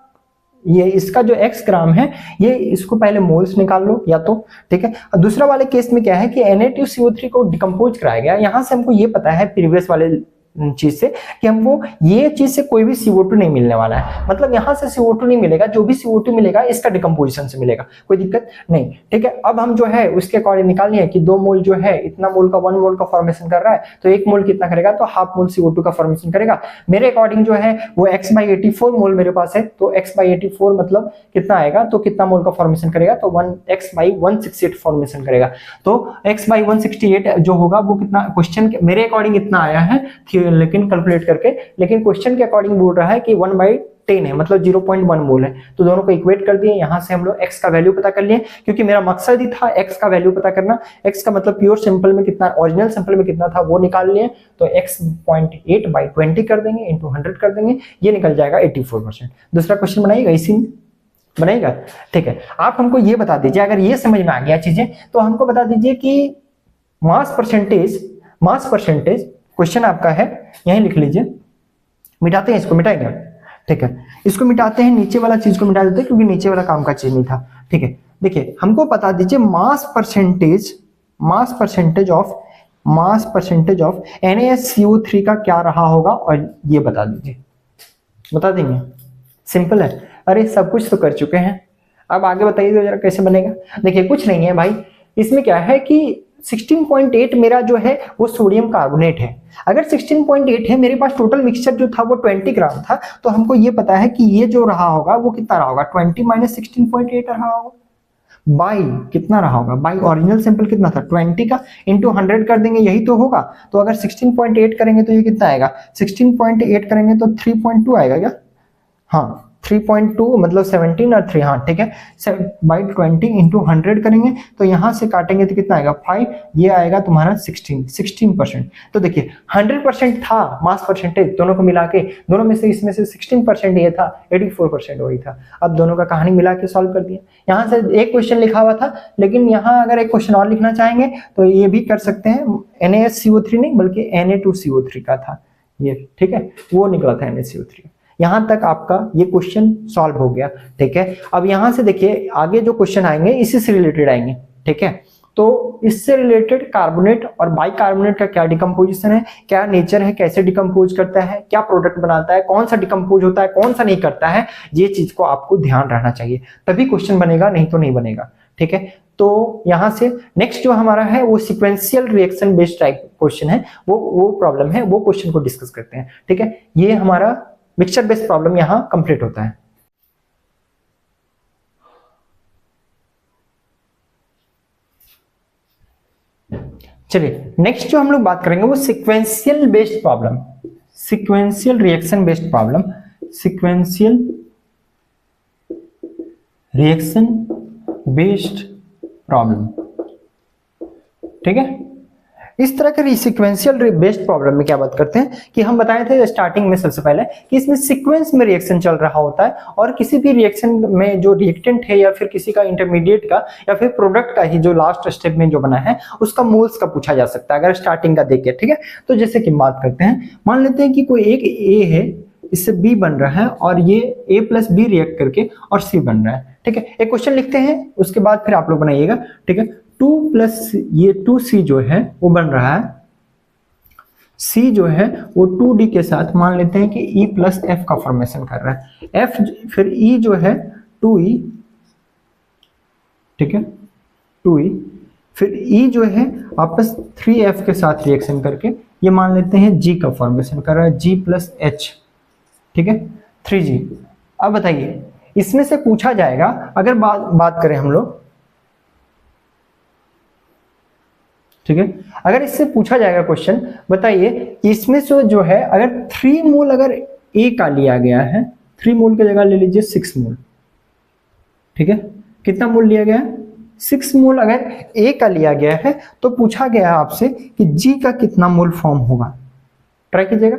जो x ग्राम है ये, इसको पहले मोल्स निकाल लो या तो। ठीक है, और दूसरा वाले केस में क्या है कि Na2CO3 को डिकम्पोज कराया गया। यहां से हमको ये पता है प्रीवियस वाले चीज से कि हमको ये चीज से कोई भी CO2 नहीं मिलने वाला है, मतलब यहां से CO2 नहीं मिलेगा, जो भी CO2 मिलेगा इसका डिकम्पोजिशन से मिलेगा, कोई दिक्कत नहीं। ठीक है, अब हम जो है उसके अकॉर्डिंग निकालनी है कि 2 मोल जो है इतना मोल का 1 मोल का फॉर्मेशन कर रहा है, तो 1 मोल कितना करेगा? तो हाफ मोल CO2 का फॉर्मेशन करेगा। मेरे अकॉर्डिंग जो है वो x बाई 84 मोल मेरे पास है, तो x बाई 84 मतलब कितना आएगा? तो कितना मोल का फॉर्मेशन करेगा? तो 1x बाई 168 फॉर्मेशन करेगा। तो x बाई 168 जो होगा वो कितना, क्वेश्चन मेरे अकॉर्डिंग इतना आया है लेकिन कैलकुलेट करके, लेकिन क्वेश्चन के अकॉर्डिंग बोल रहा है कि 1/10 है, मतलब 0.1 मोल है। तो दोनों को इक्वेट कर दिए। यहां से हम लोग x का वैल्यू पता कर लिए, क्योंकि मेरा मकसद ही था x का वैल्यू पता करना। x का मतलब प्योर सैंपल में कितना, ओरिजिनल सैंपल में कितना था वो निकाल लिए, तो x 0.8/20 कर देंगे, इंटू 100 कर देंगे, ये निकल जाएगा 84%। दूसरा क्वेश्चन बनाइएगा, इसी बनाइएगा। ठीक है, आप हमको ये बता दीजिए, अगर ये समझ में आ गया चीजें तो हमको बता दीजिए कि मास परसेंटेज क्वेश्चन आपका है, यहीं लिख लीजिए। मिटाते हैं इसको, मिटाएंगे। ठीक है, इसको मिटाते हैं, नीचे वाला चीज को मिटा देते हैं क्योंकि नीचे वाला काम का चीज नहीं था। ठीक है, देखिए हमको बता दीजिए मास परसेंटेज ऑफ NaSCO3 का क्या रहा होगा, और ये बता दीजिए। बता देंगे, सिंपल है। अरे सब कुछ तो कर चुके हैं, अब आगे बताइए तो जरा कैसे बनेगा। देखिए कुछ नहीं है भाई, इसमें क्या है कि 16.8 मेरा जो है वो सोडियम कार्बोनेट है। अगर 16.8 है, मेरे पास टोटल मिक्सचर जो था वो 20 ग्राम था, तो हमको ये पता है कि ये जो रहा होगा वो कितना रहा होगा? 20 माइनस 16.8 रहा होगा, बाई कितना रहा होगा? बाई ओरिजिनल सैंपल कितना था? 20 का, इंटू 100 कर देंगे, यही तो होगा। तो अगर 16.8 करेंगे तो ये कितना आएगा? 16.8 करेंगे तो 3.2 आएगा क्या? हाँ 3.2 मतलब 17 और 3, हाँ ठीक है। बाई 20 इंटू 100 करेंगे तो यहां से काटेंगे तो कितना आएगा? 5, ये आएगा तुम्हारा 16%। तो देखिए 100% था मास परसेंटेज, दोनों को मिला के, दोनों में से इसमें से 16% ये था, 84% वही था। अब दोनों का कहानी मिला के सॉल्व कर दिया। यहाँ से एक क्वेश्चन लिखा हुआ था, लेकिन यहाँ अगर एक क्वेश्चन और लिखना चाहेंगे तो ये भी कर सकते हैं। NaSCO3 नहीं बल्कि Na2CO3 का था ये, ठीक है, वो निकला था NaCO3। यहां तक आपका ये क्वेश्चन सॉल्व हो गया। ठीक है, अब यहां से देखिए आगे जो क्वेश्चन आएंगे इसी से रिलेटेड आएंगे। ठीक है, तो इससे रिलेटेड कार्बोनेट और बाइकार्बोनेट का क्या डिकम्पोजिशन है, क्या नेचर है, कैसे डिकम्पोज करता है, क्या प्रोडक्ट बनाता है, कौन सा डिकम्पोज होता है, कौन सा नहीं करता है, ये चीज को आपको ध्यान रहना चाहिए, तभी क्वेश्चन बनेगा, नहीं तो नहीं बनेगा। ठीक है, तो यहां से नेक्स्ट जो हमारा है वो sequential reaction based type question है, वो प्रॉब्लम है, वो क्वेश्चन को डिस्कस करते हैं। ठीक है, ये हमारा मिक्सचर बेस्ड प्रॉब्लम यहां कंप्लीट होता है। चलिए नेक्स्ट जो हम लोग बात करेंगे वो sequential based problem, sequential reaction based problem, sequential reaction based problem. ठीक है, इस तरह के सीक्वेंशियल बेस्ड प्रॉब्लम में क्या बात करते हैं कि हम बताए थे स्टार्टिंग में सबसे पहले कि इसमें सीक्वेंस में रिएक्शन चल रहा होता है और किसी भी रिएक्शन में जो रिएक्टेंट है या फिर किसी का इंटरमीडिएट का या फिर प्रोडक्ट का ही जो लास्ट स्टेप में जो बना है उसका मोल्स का पूछा जा सकता है अगर स्टार्टिंग का देखे। ठीक है, तो जैसे कि बात करते हैं, मान लेते हैं कि कोई एक ए है, इससे बी बन रहा है और ये ए प्लस बी रिएक्ट करके और सी बन रहा है। ठीक है, एक क्वेश्चन लिखते हैं उसके बाद फिर आप लोग बनाइएगा। ठीक है, 2 प्लस ये 2c जो है वो बन रहा है, c जो है वो 2d के साथ मान लेते हैं कि e प्लस f का फॉर्मेशन कर रहा है, f फिर e जो है 2e, ठीक है 2e, फिर e जो है वापस 3f के साथ रिएक्शन करके ये मान लेते हैं g का फॉर्मेशन कर रहा है, g प्लस h, ठीक है 3g। अब बताइए इसमें से पूछा जाएगा, अगर बात करें हम लोग, ठीक है, अगर इससे पूछा जाएगा क्वेश्चन, बताइए कि इसमें से जो है अगर 3 मोल अगर ए का लिया गया है, 3 मोल की जगह ले लीजिए 6 मोल, ठीक है, कितना मोल लिया गया है 6 मोल अगर ए का लिया गया है तो पूछा गया आपसे कि जी का कितना मोल फॉर्म होगा। ट्राई कीजिएगा,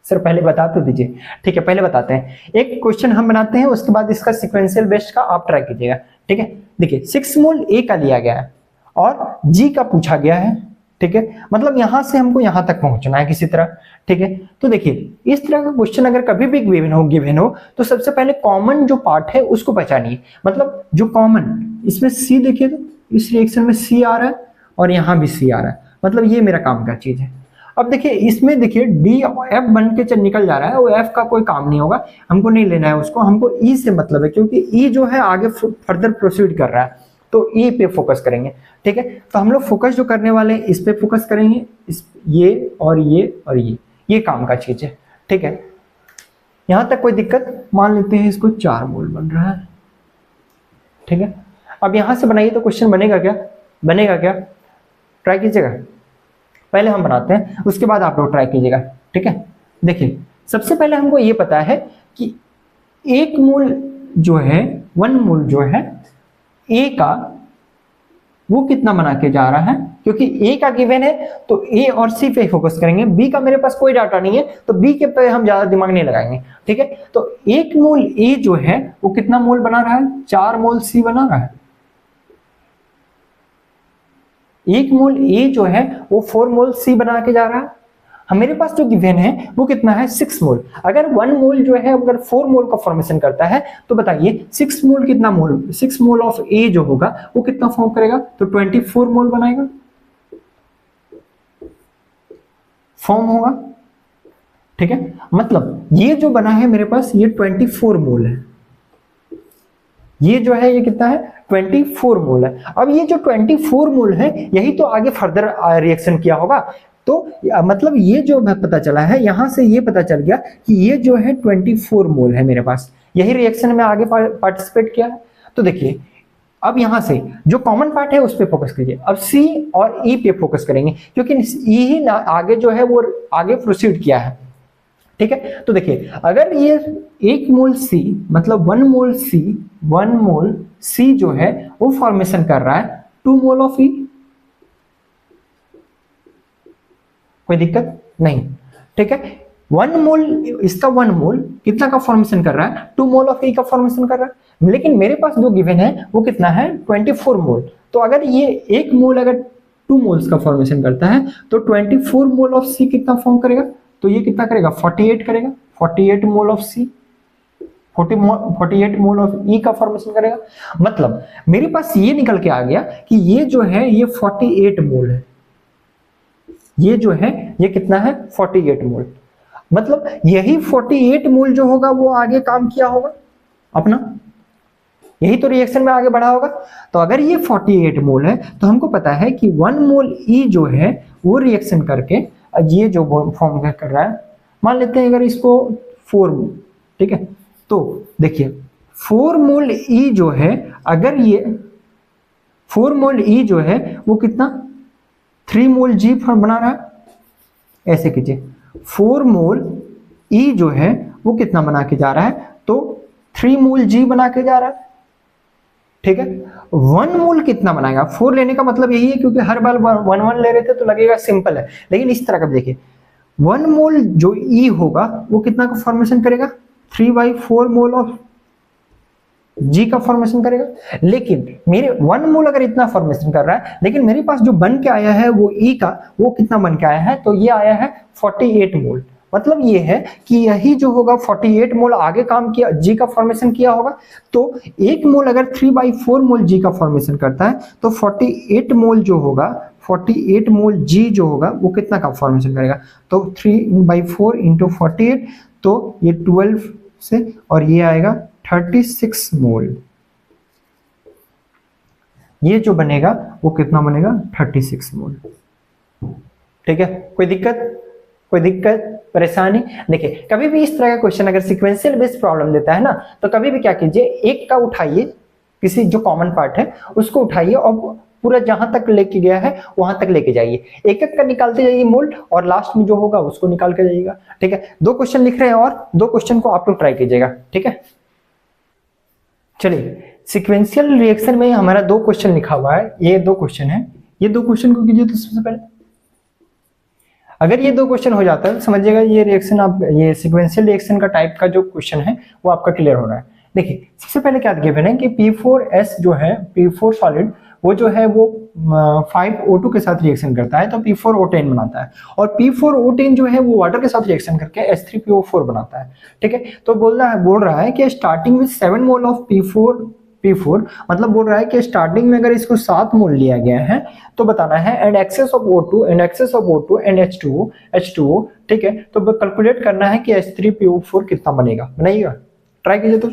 सर पहले बता तो दीजिए। ठीक है, पहले बताते हैं, एक क्वेश्चन हम बनाते हैं उसके बाद इसका सीक्वेंशियल बेस्ड का आप ट्राई कीजिएगा। ठीक है, देखिए 6 मोल ए का लिया गया है और जी का पूछा गया है। ठीक है, मतलब यहां से हमको यहां तक पहुंचना है किसी तरह। ठीक है, तो देखिए इस तरह का क्वेश्चन अगर कभी भी गिवन हो तो सबसे पहले कॉमन जो पार्ट है उसको पहचानिए, मतलब जो कॉमन, इसमें सी देखिए तो इस रिएक्शन में सी आ रहा है और यहां भी सी आ रहा है, मतलब ये मेरा काम का चीज है। अब देखिए इसमें देखिए डी एफ बन के निकल जा रहा है, वो एफ का कोई काम नहीं होगा, हमको नहीं लेना है उसको, हमको ई से मतलब है, क्योंकि ई जो है आगे फर्दर प्रोसीड कर रहा है तो ई पे फोकस करेंगे। ठीक है, तो हम लोग फोकस जो करने वाले हैं इस पे फोकस करेंगे, इस ये और ये काम का चीज है। ठीक है, यहां तक कोई दिक्कत? मान लेते हैं इसको 4 मोल बन रहा है। ठीक है, अब यहां से बनाइए तो क्वेश्चन बनेगा क्या? ट्राई कीजिएगा, पहले हम बनाते हैं उसके बाद आप लोग ट्राई कीजिएगा। ठीक है, देखिए सबसे पहले हमको ये पता है कि 1 मोल जो है 1 मोल जो है ए का वो कितना बना के जा रहा है, क्योंकि ए का गिवन है तो ए और सी पे फोकस करेंगे, बी का मेरे पास कोई डाटा नहीं है तो बी के पे हम ज्यादा दिमाग नहीं लगाएंगे। ठीक है, तो 1 मोल ए जो है वो कितना मोल बना रहा है, 4 मोल सी बना रहा है। 1 मोल ए जो है वो 4 मोल सी बना के जा रहा है। मेरे पास जो गिवन है वो कितना है 6 मोल। अगर 1 मोल जो है अगर 4 मोल का फॉर्मेशन करता है तो बताइए 6 मोल कितना मोल, 6 मोल ऑफ ए जो होगा वो कितना फॉर्म करेगा, तो 24 मोल बनाएगा, फॉर्म होगा। ठीक है, मतलब ये जो बना है मेरे पास ये 24 मोल है, ये जो है ये कितना है 24 मोल है। अब ये जो 24 मोल है यही तो आगे फर्दर रिएक्शन किया होगा, तो मतलब ये जो पता चला है यहां से ये पता चल गया कि ये जो है 24 मोल है मेरे पास, यही रिएक्शन में आगे पार्टिसिपेट किया है। तो देखिए अब यहां से जो कॉमन पार्ट है उस पर फोकस कीजिए, अब सी और ई पे फोकस करेंगे क्योंकि ई ही आगे जो है वो आगे प्रोसीड किया है। ठीक है, तो देखिए अगर ये 1 मोल सी मतलब 1 मोल सी जो है वो फॉर्मेशन कर रहा है 2 मोल ऑफ ई, कोई दिक्कत नहीं। ठीक है, 1 मोल इसका 1 मोल कितना का फॉर्मेशन कर रहा है, 2 मोल ऑफ ई का फॉर्मेशन कर रहा है, लेकिन मेरे पास जो गिवन है वो कितना है 24 मोल। तो अगर ये 1 मोल अगर 2 मोल्स का फॉर्मेशन करता है तो 24 मोल ऑफ सी कितना फॉर्म करेगा, तो ये कितना करेगा 48 करेगा, 48 mole of C, 48 mole of ई का फॉर्मेशन करेगा। मतलब मेरे पास ये निकल के आ गया कि ये जो है ये 48 मोल है, ये जो है ये कितना है 48 मोल, मतलब यही 48 मोल जो होगा वो आगे काम किया होगा अपना, यही तो रिएक्शन में आगे बढ़ा होगा। तो अगर ये 48 मोल है तो हमको पता है कि 1 मोल ई जो है वो रिएक्शन करके ये जो फॉर्म कर रहा है, मान लेते हैं अगर इसको 4 मोल, ठीक है, तो देखिए 4 मोल ई जो है, अगर ये 4 मोल ई जो है वो कितना 3 मोल जी बना रहा है, ऐसे कीजिए 4 मोल ई जो है वो कितना बना के जा रहा है, तो 3 मोल जी बना के जा रहा है, ठीक है। 1 मोल कितना बनाएगा, 4 लेने का मतलब यही है, क्योंकि हर बार 1 ले रहे थे तो लगेगा सिंपल है, लेकिन इस तरह का देखिए 1 मोल जो ई होगा वो कितना का फॉर्मेशन करेगा, 3/4 मोल ऑफ जी का फॉर्मेशन करेगा। लेकिन मेरे 1 मोल अगर इतना फॉर्मेशन कर रहा है, लेकिन मेरे पास जो बन के आया है वो ई का, वो कितना बन के आया है, तो ये आया है 48 मोल। मतलब ये है कि यही जो होगा 48 मोल आगे काम किया, जी का फॉर्मेशन किया होगा। तो 1 मोल अगर 3/4 मोल जी का फॉर्मेशन करता है, तो 48 मोल जो होगा, 48 मोल जी जो होगा वो कितना का फॉर्मेशन करेगा, तो 3/4 इंटू 48, तो ये 12 से, और ये आएगा 36 मोल। ये जो बनेगा वो कितना बनेगा, 36 मोल। ठीक है, कोई दिक्कत, कोई दिक्कत परेशानी? देखिए कभी भी इस तरह का क्वेश्चन अगर सीक्वेंशियल बेस्ड प्रॉब्लम देता है ना, तो कभी भी क्या कीजिए, एक का उठाइए, किसी जो कॉमन पार्ट है उसको उठाइए और पूरा जहां तक लेके गया है वहां तक लेके जाइए, एक एक का निकालते जाइए मोल, और लास्ट में जो होगा उसको निकाल के जाइएगा। ठीक है, 2 क्वेश्चन लिख रहे हैं और 2 क्वेश्चन को आप लोग ट्राई कीजिएगा। ठीक है, चलिए सीक्वेंशियल रिएक्शन में हमारा 2 क्वेश्चन लिखा हुआ है, ये 2 क्वेश्चन है, ये 2 क्वेश्चन को कीजिए। तो सबसे पहले अगर ये 2 क्वेश्चन हो जाता है, समझिएगा ये रिएक्शन, आप ये सीक्वेंशियल रिएक्शन का टाइप का जो क्वेश्चन है वो आपका क्लियर हो रहा है। देखिए सबसे पहले क्या गिवन है कि P4S जो है, P4 सॉलिड, वो जो है वो 5O2 के साथ रिएक्शन करता है तो P4O10 बनाता है, और P4O10 जो है वो वाटर के साथ रिएक्शन करके H3PO4 बनाता है। ठीक है, तो बोल रहा है कि स्टार्टिंग में 7 मोल ऑफ P4, मतलब बोल रहा है कि स्टार्टिंग में अगर इसको 7 मोल लिया गया है तो बताना है, and access of O2 and H2O। ठीक है, तो कैलकुलेट करना है कि H3PO4 कितना बनेगा। बनाइएगा, ट्राई कीजिए। तो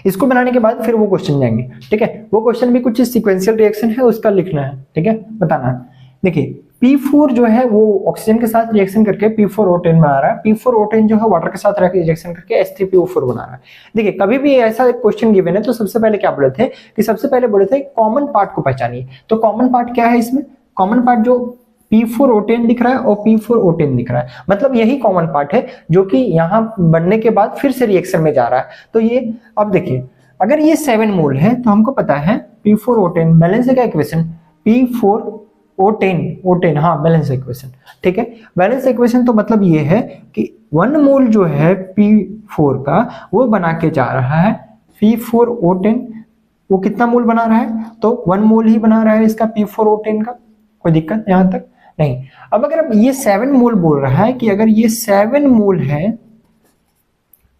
इसको बनाने के बाद फिर वो क्वेश्चन जाएंगे। ठीक है, वो क्वेश्चन भी कुछ सीक्वेंशियल रिएक्शन है, उसका लिखना है। ठीक है, बताना है। देखिए P4 जो है वो ऑक्सीजन के साथ रिएक्शन करके P4O10 बना रहा है, P4O10 जो है वाटर के साथ रिएक्शन करके H3PO4 बना रहा है। देखिए कभी भी ऐसा क्वेश्चन गिवन है तो सबसे पहले क्या बोले थे कि सबसे पहले बोले थे कॉमन पार्ट को पहचानिए। तो कॉमन पार्ट क्या है इसमें, कॉमन पार्ट जो P4O10 दिख रहा है और P4O10 दिख रहा है, मतलब यही कॉमन पार्ट है जो कि यहाँ बनने के बाद फिर से रिएक्शन में जा रहा है। तो ये अब देखिए, अगर ये 7 मोल है तो हमको पता है P4O10 बैलेंस है क्या इक्वेशन, P4O10 हाँ बैलेंस इक्वेशन। ठीक है, बैलेंस इक्वेशन तो मतलब ये है कि 1 मोल जो है P4 का वो बना के जा रहा है P4O10, वो कितना मोल बना रहा है, तो 1 मोल ही बना रहा है इसका P4O10 का। कोई दिक्कत यहां तक नहीं। अब अगर ये 7 मोल बोल रहा है कि अगर ये 7 मोल है,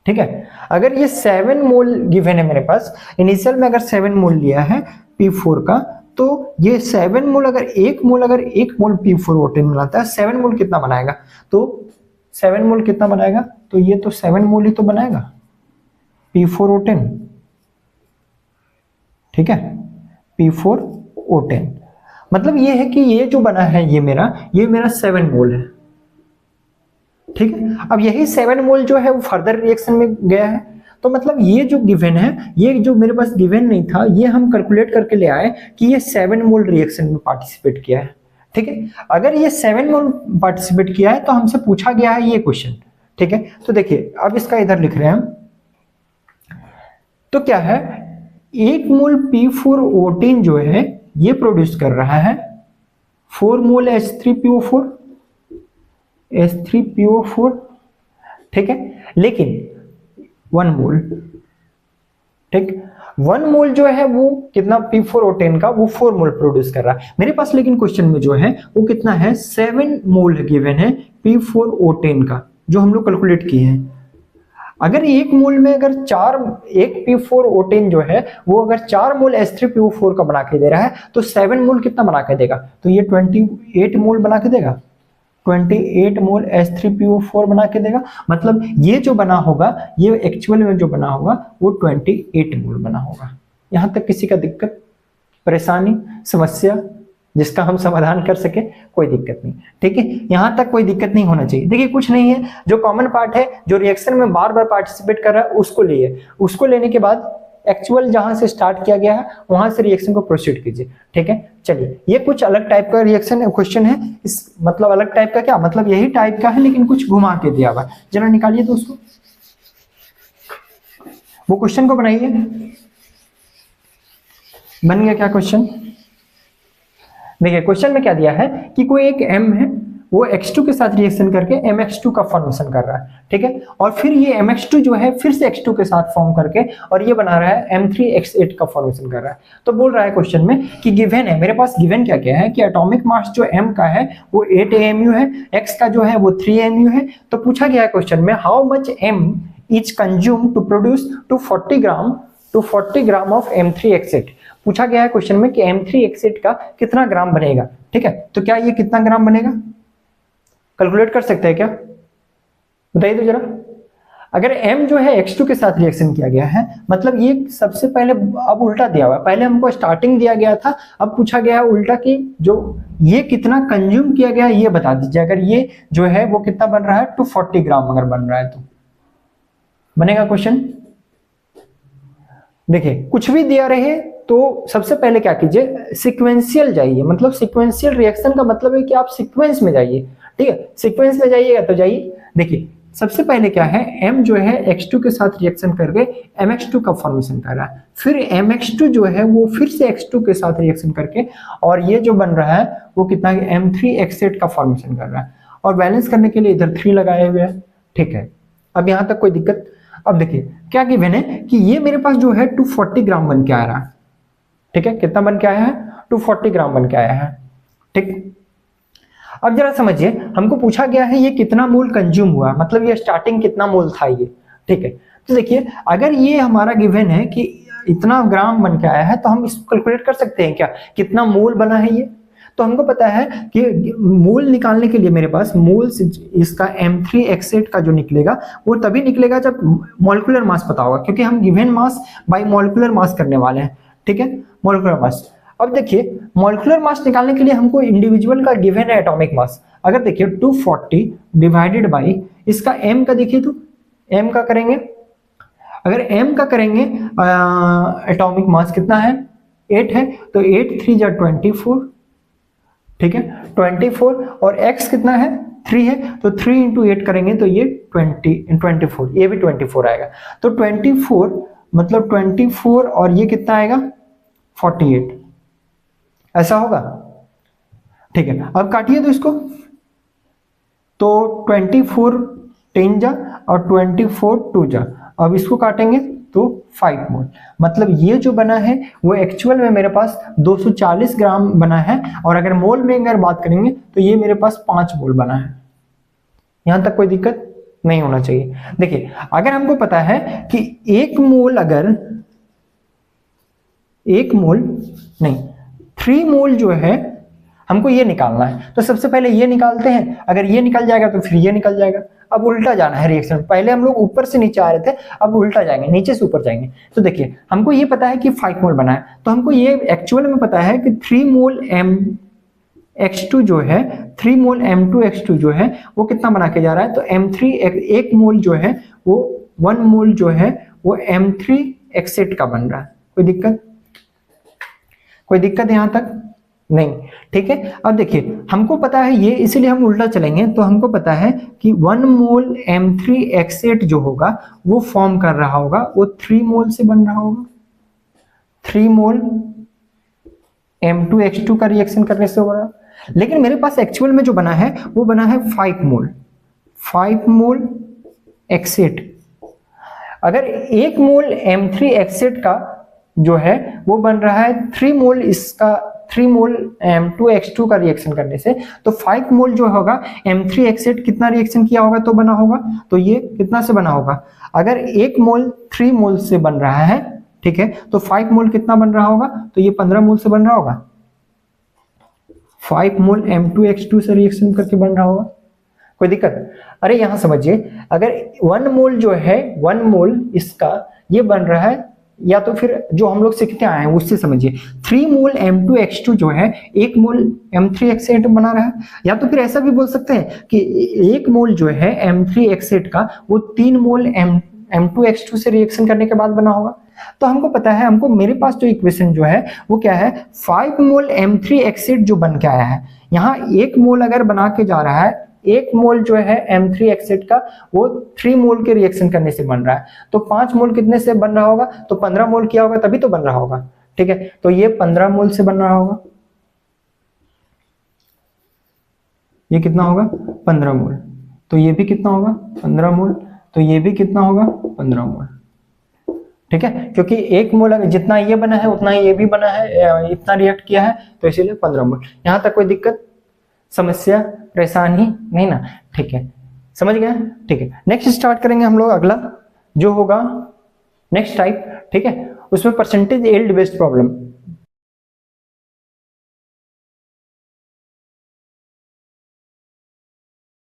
ठीक है, अगर ये 7 मोल गिवन है मेरे पास, इनिशियल में अगर 7 मोल लिया है P4 का, तो ये 7 मोल अगर 1 मोल P4O10 बनाता है, 7 मोल कितना बनाएगा, तो 7 मोल कितना बनाएगा, तो ये तो 7 मोल ही तो बनाएगा P4O10। ठीक है, P4O10 मतलब ये है कि ये जो बना है ये मेरा 7 मोल है। ठीक है, अब यही 7 मोल जो है वो फर्दर रिएक्शन में गया है, तो मतलब ये जो गिवन है, ये जो मेरे पास गिवन नहीं था, ये हम कैलकुलेट करके ले आए कि ये 7 मोल रिएक्शन में पार्टिसिपेट किया है। ठीक है, अगर ये 7 मोल पार्टिसिपेट किया है तो हमसे पूछा गया है ये क्वेश्चन। ठीक है, तो देखिए अब इसका इधर लिख रहे हैं हम, तो क्या है, 1 मोल P4O10 जो है ये प्रोड्यूस कर रहा है 4 मोल H3PO4। ठीक है, लेकिन 1 मोल, ठीक, 1 मोल जो है वो कितना P4O10 का, वो 4 मोल प्रोड्यूस कर रहा है मेरे पास। लेकिन क्वेश्चन में जो है वो कितना है, 7 मोल गिवन है P4O10 का, जो हम लोग कैलकुलेट किए हैं। अगर 1 मोल में अगर 1 P4O10 जो है वो अगर 4 मोल H3PO4 का बना के दे रहा है, तो 7 मोल कितना बना के देगा, तो ये 28 मोल बना के देगा, 28 मोल H3PO4 बना के देगा। मतलब ये जो बना होगा, ये एक्चुअल में जो बना होगा वो 28 मोल बना होगा। यहां तक किसी का दिक्कत, परेशानी, समस्या जिसका हम समाधान कर सके, कोई दिक्कत नहीं। ठीक है, यहां तक कोई दिक्कत नहीं होना चाहिए। देखिए कुछ नहीं है, जो कॉमन पार्ट है, जो रिएक्शन में बार बार पार्टिसिपेट कर रहा है, उसको लिए, उसको लेने के बाद एक्चुअल जहां से स्टार्ट किया गया है वहां से रिएक्शन को प्रोसीड कीजिए। ठीक है, चलिए ये कुछ अलग टाइप का रिएक्शन क्वेश्चन है। इस मतलब अलग टाइप का क्या मतलब, यही टाइप का है लेकिन कुछ घुमा के दिया हुआ। जरा निकालिए तो उसको, वो क्वेश्चन को बनाइए। बन गया क्या क्वेश्चन? देखिए क्वेश्चन में क्या दिया है कि कोई एक M है, वो X2 के साथ रिएक्शन करके MX2 का फॉर्मेशन कर रहा है। ठीक है, और फिर ये MX2 जो है फिर से X2 के साथ फॉर्म करके और ये बना रहा है M3X8 का फॉर्मेशन कर रहा है। तो बोल रहा है क्वेश्चन में कि गिवन है, मेरे पास गिवन क्या क्या है कि एटॉमिक मास जो M का है वो 8 AMU है, X का जो है वो 3 AMU है। तो पूछा गया है क्वेश्चन में how much M is consume to produce 240 gram of M3X8। पूछा गया है क्वेश्चन में कि M3X8 का कितना ग्राम बनेगा। ठीक है, तो क्या ये कितना ग्राम बनेगा, कैलकुलेट कर सकते हैं क्या, बताइए तो जरा। अगर M जो है X2 के साथ रिएक्शन किया गया है, मतलब ये सबसे पहले अब उल्टा दिया हुआ है। पहले हमको स्टार्टिंग दिया गया था, अब पूछा गया है उल्टा कि जो ये कितना कंज्यूम किया गया है ये बता दीजिए। अगर ये जो है वो कितना बन रहा है 240 ग्राम अगर बन रहा है तो बनेगा क्वेश्चन। देखिए कुछ भी दिया रहे तो सबसे पहले क्या कीजिए, सीक्वेंशियल जाइए। मतलब सीक्वेंशियल रिएक्शन का मतलब है कि आप सीक्वेंस में जाइए। ठीक है, सीक्वेंस में जाइएगा तो जाइए। देखिए सबसे पहले क्या है, M जो है X2 के साथ रिएक्शन करके MX2 का फॉर्मेशन कर रहा है, फिर MX2 जो है वो फिर से X2 के साथ रिएक्शन करके और ये जो बन रहा है वो कितना M3X8 का फॉर्मेशन कर रहा है, और बैलेंस करने के लिए इधर 3 लगाए हुए हैं। ठीक है, अब यहाँ तक कोई दिक्कत? अब देखिए क्या गिवन है कि ये मेरे पास जो है 240 ग्राम बन के आ रहा है। ठीक है, कितना बन के आया है, 240 ग्राम बन के आया है। ठीक, अब जरा समझिए, हमको पूछा गया है ये कितना मोल कंज्यूम हुआ, मतलब ये स्टार्टिंग कितना मोल था ये। ठीक है, तो देखिए अगर ये हमारा गिवन है कि इतना ग्राम बन के आया है तो हम इसको कैलकुलेट कर सकते हैं क्या, कितना मोल बना है ये। तो हमको पता है कि मोल निकालने के लिए मेरे पास मोल इसका M3X8 का जो निकलेगा वो तभी निकलेगा जब मॉलिक्यूलर मास पता होगा, क्योंकि हम given mass by molecular mass करने वाले हैं। ठीक है, मॉलिक्यूलर मास। अब देखिए मॉलिक्यूलर मास निकालने के लिए हमको इंडिविजुअल का गिवन है एटॉमिक मास। अगर देखिए 240 डिवाइडेड बाई इसका M का, देखिए तो M का करेंगे, अगर M का करेंगे एटॉमिक मास कितना है 8 है, तो 8 3 जा 24। ठीक है, 24 और X कितना है 3 है, तो 3 इंटू 8 करेंगे तो ये 24, ये भी 24 आएगा। तो 24 मतलब 24 और ये कितना आएगा 48, ऐसा होगा। ठीक है, अब काटिए तो इसको, तो 24 10 जा और 24 2 जा, अब इसको काटेंगे तो 5 मोल। मतलब ये जो बना है वो एक्चुअल में मेरे पास 240 ग्राम बना है, और अगर मोल में अगर बात करेंगे तो ये मेरे पास 5 मोल बना है। यहां तक कोई दिक्कत नहीं होना चाहिए। देखिए अगर हमको पता है कि 1 मोल, अगर 1 मोल नहीं 3 मोल जो है हमको ये निकालना है, तो सबसे पहले ये निकालते हैं। अगर ये निकल जाएगा तो फिर ये निकल जाएगा। अब उल्टा जाना है रिएक्शन, पहले हम लोग ऊपर से नीचे आ रहे थे, अब उल्टा जाएंगे, नीचे से ऊपर जाएंगे। तो देखिए हमको ये पता है कि 5 मोल बना है, तो हमको ये एक्चुअल में पता है कि 3 मोल MX2 जो है, 3 मोल M2X2 जो है वो कितना बना के जा रहा है, तो M3 1 मोल जो है वो 1 मोल जो है वो M3X8 का बन रहा है। कोई दिक्कत? कोई दिक्कत यहां तक नहीं? ठीक है, अब देखिए हमको पता है ये, इसीलिए हम उल्टा चलेंगे। तो हमको पता है कि 1 मोल M3X8 जो होगा वो फॉर्म कर रहा होगा, वो 3 मोल से बन रहा होगा। 3 मोल M2X2 का रिएक्शन करने से हो रहा है। लेकिन मेरे पास एक्चुअल में जो बना है वो बना है 5 मोल, 5 मोल X8। अगर 1 मोल M3X8 का जो है वो बन रहा है 3 मोल, इसका 3 मोल M2X2 का रिएक्शन करने से, तो 5 मोल जो होगा M3X8 कितना रिएक्शन किया होगा तो बना होगा, तो ये कितना से बना होगा। अगर 1 मोल 3 मोल से बन रहा है, ठीक है, तो 5 मोल कितना बन रहा होगा, तो ये 15 मोल से बन रहा होगा। 5 मोल M2X2 से रिएक्शन करके बन रहा होगा। कोई दिक्कत? अरे यहां समझिए, अगर 1 मोल जो है 1 मोल इसका ये बन रहा है, या तो फिर जो हम लोग सीखते आए हैं उससे समझिए, 3 मोल M2X2 जो है 1 मोल M3X8 बना रहा है। या तो फिर ऐसा भी बोल सकते हैं कि 1 मोल जो है M3X8 का वो 3 मोल M2H2 से रिएक्शन करने के बाद बना होगा। तो हमको पता है, हमको मेरे पास जो इक्वेशन जो है वो क्या है, 5 मोल M3 एक्सिड जो बन के आया है, यहाँ 1 मोल अगर बना के जा रहा है, 1 मोल जो है M3 एक्सिड का वो 3 मोल के रिएक्शन करने से बन रहा है, तो 5 मोल कितने से बन रहा होगा, तो 15 मोल किया होगा तभी तो बन रहा होगा। ठीक है, तो ये 15 मोल से बन रहा होगा, ये कितना होगा 15 मोल, तो ये भी कितना होगा 15 मोल, तो ये भी कितना होगा 15 मोल। ठीक है, क्योंकि 1 मोल अगर जितना ये बना है उतना ही ये भी बना है, इतना रिएक्ट किया है, तो इसीलिए 15 मोल। यहां तक कोई दिक्कत, समस्या, परेशानी नहीं ना? ठीक है, समझ गए? ठीक है, नेक्स्ट स्टार्ट करेंगे हम लोग, अगला जो होगा नेक्स्ट टाइप। ठीक है, उसमें परसेंटेज यील्ड बेस्ड प्रॉब्लम।